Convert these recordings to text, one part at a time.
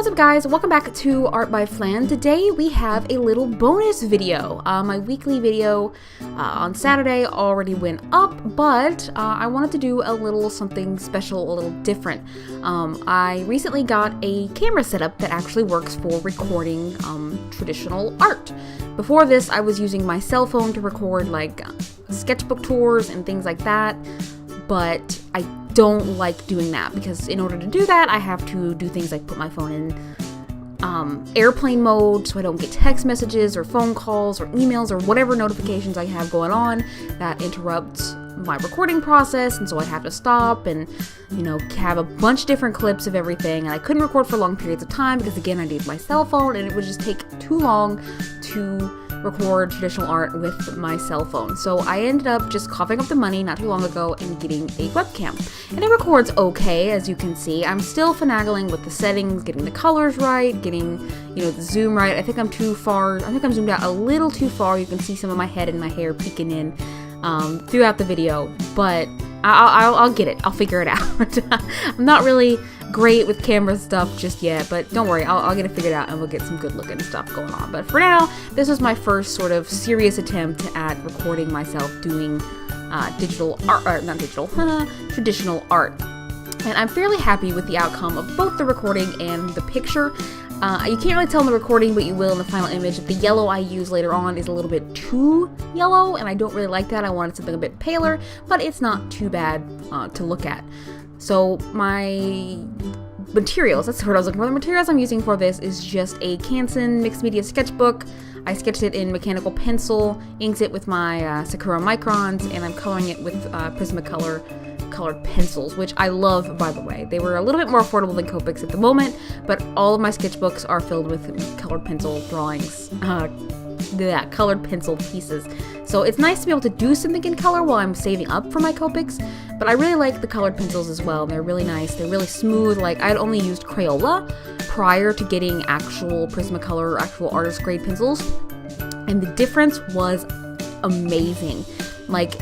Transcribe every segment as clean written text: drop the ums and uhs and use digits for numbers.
What's up guys, welcome back to Art by Flan. Today we have a little bonus video. My weekly video on Saturday already went up, but I wanted to do a little something special, a little different. I recently got a camera setup that actually works for recording traditional art. Before this I was using my cell phone to record like sketchbook tours and things like that, but I don't like doing that because in order to do that I have to do things like put my phone in airplane mode so I don't get text messages or phone calls or emails or whatever notifications I have going on that interrupts my recording process, and so I'd have to stop and have a bunch of different clips of everything, and I couldn't record for long periods of time because again I needed my cell phone and it would just take too long to record traditional art with my cell phone. So I ended up just coughing up the money not too long ago and getting a webcam. And it records okay, as you can see. I'm still finagling with the settings, getting the colors right, getting, the zoom right. I think I'm too far. I think I'm zoomed out a little too far. You can see some of my head and my hair peeking in throughout the video, but I'll get it. I'll figure it out. I'm not really great with camera stuff just yet, but don't worry, I'll get it figured out and we'll get some good looking stuff going on. But for now, this was my first sort of serious attempt at recording myself doing traditional art. And I'm fairly happy with the outcome of both the recording and the picture. You can't really tell in the recording, but you will in the final image. The yellow I use later on is a little bit too yellow, and I don't really like that. I wanted something a bit paler, but it's not too bad to look at. So my materials, that's what I was looking for. The materials I'm using for this is just a Canson mixed media sketchbook. I sketched it in mechanical pencil, inked it with my Sakura microns, and I'm coloring it with Prismacolor colored pencils, which I love, by the way. They were a little bit more affordable than Copics at the moment, but all of my sketchbooks are filled with colored pencil drawings, colored pencil pieces. So it's nice to be able to do something in color while I'm saving up for my Copics, but I really like the colored pencils as well. They're really nice, they're really smooth. Like, I'd only used Crayola prior to getting actual Prismacolor or actual artist grade pencils, and the difference was amazing. Like,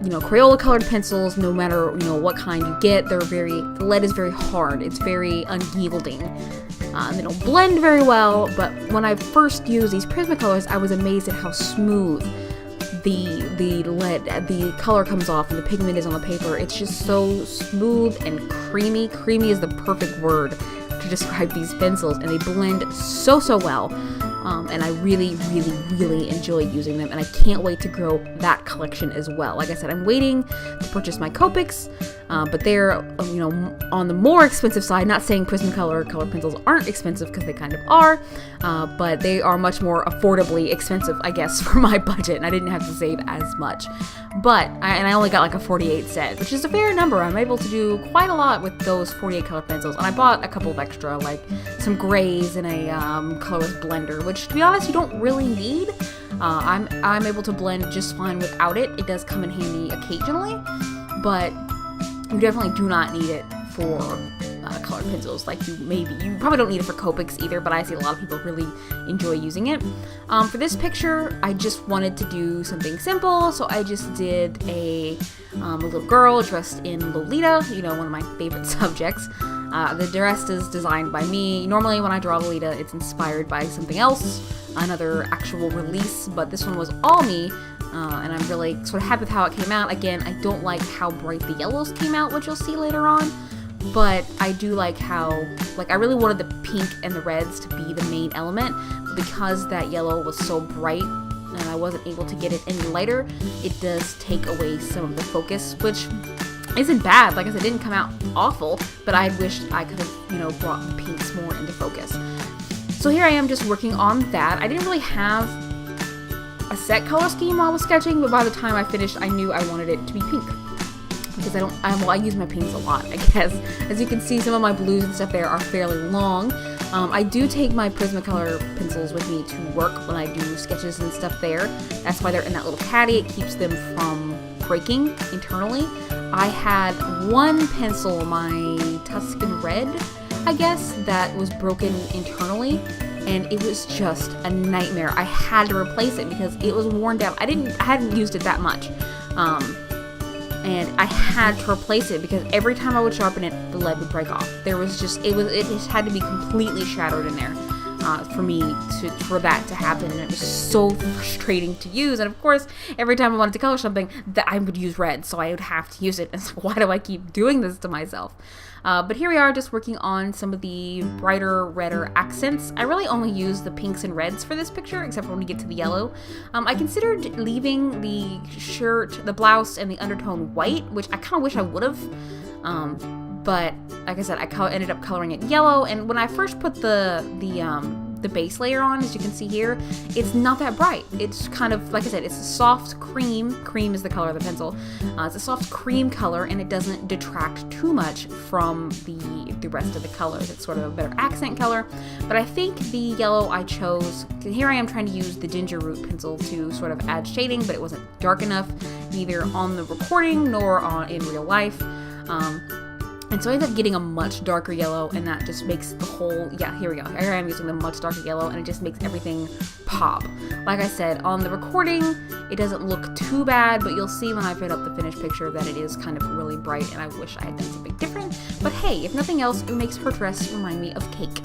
Crayola colored pencils, no matter, what kind you get, the lead is very hard, it's very unyielding. They don't blend very well, but when I first used these Prismacolors, I was amazed at how smooth the color comes off and the pigment is on the paper. It's just so smooth and creamy. Creamy is the perfect word to describe these pencils, and they blend so well. And I really enjoy using them, and I can't wait to grow that collection as well. Like I said, I'm waiting to purchase my Copics, but they're, on the more expensive side. Not saying Prismacolor colored pencils aren't expensive, because they kind of are, but they are much more affordably expensive, I guess, for my budget, and I didn't have to save as much. But, I only got like a 48 set, which is a fair number. I'm able to do quite a lot with those 48 color pencils, and I bought a couple of extra, like some grays and a colorless blender, which, to be honest, you don't really need. I'm able to blend just fine without it. It does come in handy occasionally, but you definitely do not need it for colored pencils like you probably don't need it for Copics either, but I see a lot of people really enjoy using it. For this picture, I just wanted to do something simple, so I just did a little girl dressed in Lolita, one of my favorite subjects. The dress is designed by me. Normally when I draw Lolita, it's inspired by something else, another actual release, but this one was all me, and I'm really sort of happy with how it came out. Again, I don't like how bright the yellows came out, which you'll see later on, but I do like how, I really wanted the pink and the reds to be the main element, but because that yellow was so bright and I wasn't able to get it any lighter, it does take away some of the focus, which isn't bad. Like I said, it didn't come out awful, but I wished I could have, brought the pinks more into focus. So here I am just working on that. I didn't really have a set color scheme while I was sketching, but by the time I finished, I knew I wanted it to be pink. Because I use my pinks a lot, I guess. As you can see, some of my blues and stuff there are fairly long. I do take my Prismacolor pencils with me to work when I do sketches and stuff there. That's why they're in that little caddy. It keeps them from breaking internally. I had one pencil, my Tuscan Red, I guess, that was broken internally, and it was just a nightmare. I had to replace it because it was worn down. I hadn't used it that much. and I had to replace it because every time I would sharpen it, the lead would break off. There was just, it just had to be completely shattered in there. For that to happen, and it was so frustrating to use. And of course, every time I wanted to color something, that I would use red, so I would have to use it. And so why do I keep doing this to myself? But here we are, just working on some of the brighter, redder accents. I really only use the pinks and reds for this picture, except for when we get to the yellow. I considered leaving the shirt, the blouse, and the undertone white, which I kind of wish I would have. But like I said, I ended up coloring it yellow, and when I first put the base layer on, as you can see here, it's not that bright. It's kind of, like I said, it's a soft cream. Cream is the color of the pencil. It's a soft cream color, and it doesn't detract too much from the rest of the colors. It's sort of a better accent color. But I think the yellow I chose, here I am trying to use the ginger root pencil to sort of add shading, but it wasn't dark enough, neither on the recording nor in real life. And so I ended up getting a much darker yellow, and that just makes the whole, yeah, here we go. Here I am using the much darker yellow, and it just makes everything pop. Like I said, on the recording, it doesn't look too bad, but you'll see when I put up the finished picture that it is kind of really bright, and I wish I had done something different. But hey, if nothing else, it makes her dress remind me of cake.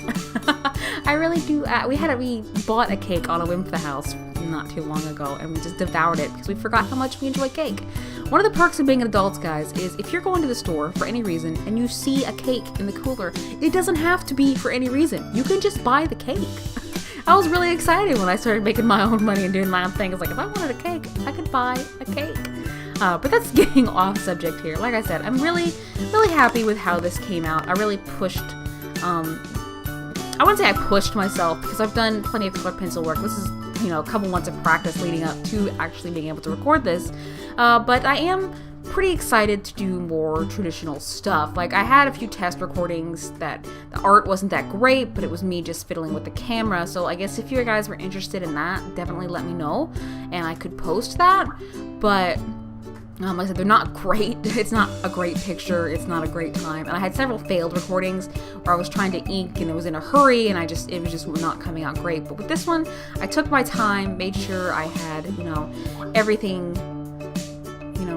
I really do. We bought a cake on a whim for the house not too long ago, and we just devoured it because we forgot how much we enjoy cake. One of the perks of being an adult, guys, is if you're going to the store for any reason and you see a cake in the cooler, it doesn't have to be for any reason. You can just buy the cake. I was really excited when I started making my own money and doing my own thing. It's like, if I wanted a cake, I could buy a cake. But that's getting off subject here. Like I said, I'm really, really happy with how this came out. I really pushed, I wouldn't say I pushed myself, because I've done plenty of colored pencil work. This is, a couple months of practice leading up to actually being able to record this. But I am pretty excited to do more traditional stuff. Like, I had a few test recordings that the art wasn't that great, but it was me just fiddling with the camera. So I guess if you guys were interested in that, definitely let me know, and I could post that. But like I said, they're not great. It's not a great picture. It's not a great time. And I had several failed recordings where I was trying to ink and it was in a hurry, and it was just not coming out great. But with this one, I took my time, made sure I had, everything,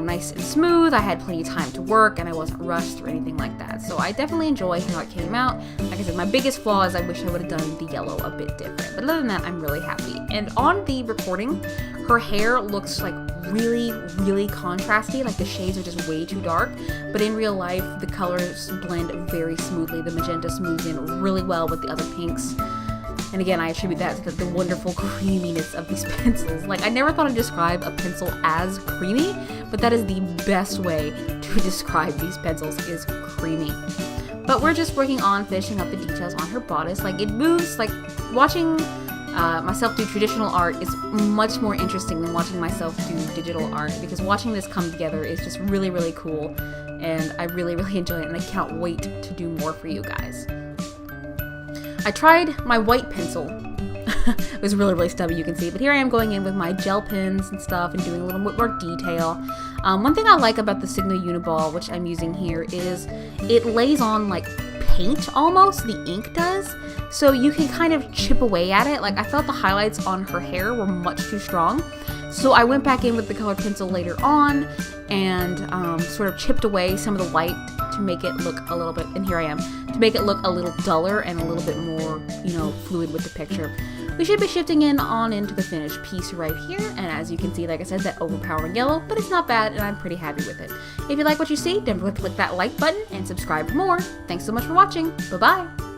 nice and smooth. I had plenty of time to work, and I wasn't rushed or anything like that. So I definitely enjoy how it came out. Like I said, my biggest flaw is I wish I would have done the yellow a bit different. But other than that, I'm really happy. And on the recording, her hair looks like really, really contrasty. Like, the shades are just way too dark. But in real life, the colors blend very smoothly. The magenta smooths in really well with the other pinks. And again, I attribute that to the wonderful creaminess of these pencils. Like, I never thought I'd describe a pencil as creamy, but that is the best way to describe these pencils, is creamy. But we're just working on finishing up the details on her bodice. Like, it moves, like, watching myself do traditional art is much more interesting than watching myself do digital art, because watching this come together is just really, really cool, and I really, really enjoy it, and I can't wait to do more for you guys. I tried my white pencil. It was really, really stubby, you can see, but here I am going in with my gel pens and stuff and doing a little bit more detail. One thing I like about the Sigma Uniball, which I'm using here, is it lays on like paint almost, the ink does, so you can kind of chip away at it. Like, I felt the highlights on her hair were much too strong, so I went back in with the colored pencil later on and sort of chipped away some of the white to make it look a little bit, and here I am, to make it look a little duller and a little bit more, fluid with the picture. We should be shifting on into the finished piece right here, and as you can see, like I said, that overpowering yellow, but it's not bad, and I'm pretty happy with it. If you like what you see, don't forget to click that like button and subscribe for more. Thanks so much for watching. Bye-bye!